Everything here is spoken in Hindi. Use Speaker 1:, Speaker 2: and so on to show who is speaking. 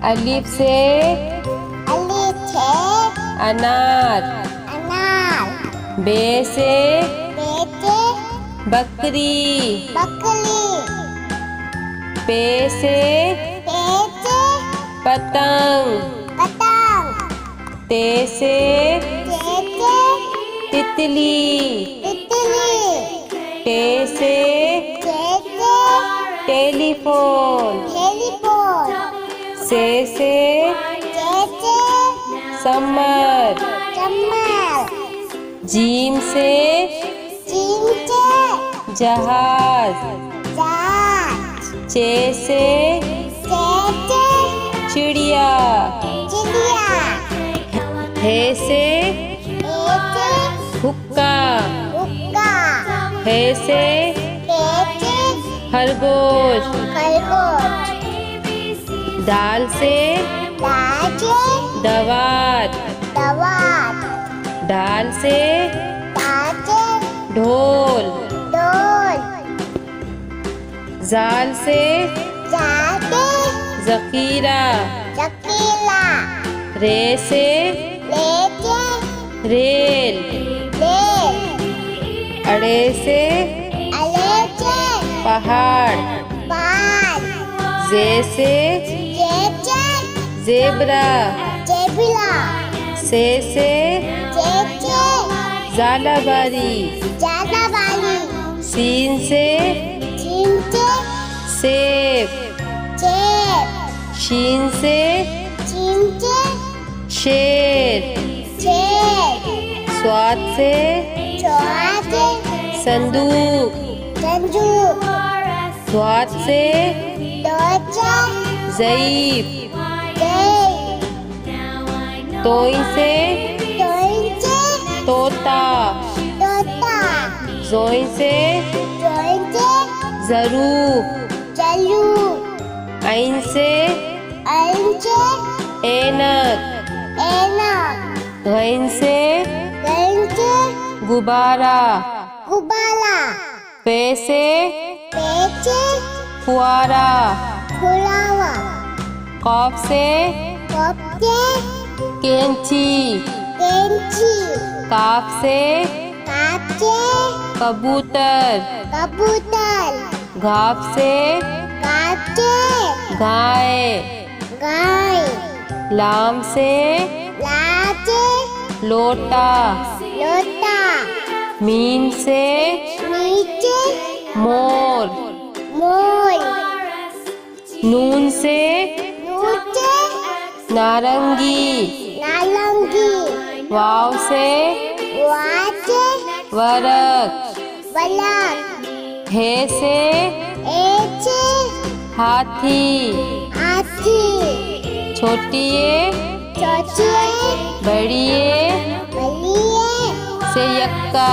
Speaker 1: अलिफ से अनार। बे से बकरी। पे से पतंग। ते से तितली। टे से टेलीफोन। से समर। जीम से जहाज। चे से चिड़िया। हे से हुक्का। हे से खरगोश। दाल से दवात। दाल से ढोल। जाल से जखीरा। रे से रेल। अड़े से पहाड़। जे से जेबरा। से ज़ालाबारी। सीन से सेब। शीन से शेर। स्वाद से संदूक। स्वाद से ज़ईफ। तोई से तोता। जोई से ज़रूफ। ऐन से ऐनक। गैन से गुब्बारा। पे से फुआरा। कॉफ से कैंची। काफ से कबूतर। घाफ से गाय। लाम से लोटा। मीम से मोर। नून से नारंगी। वाव से वरक। हे से हाथी। छोटिए बड़िए से यक्का।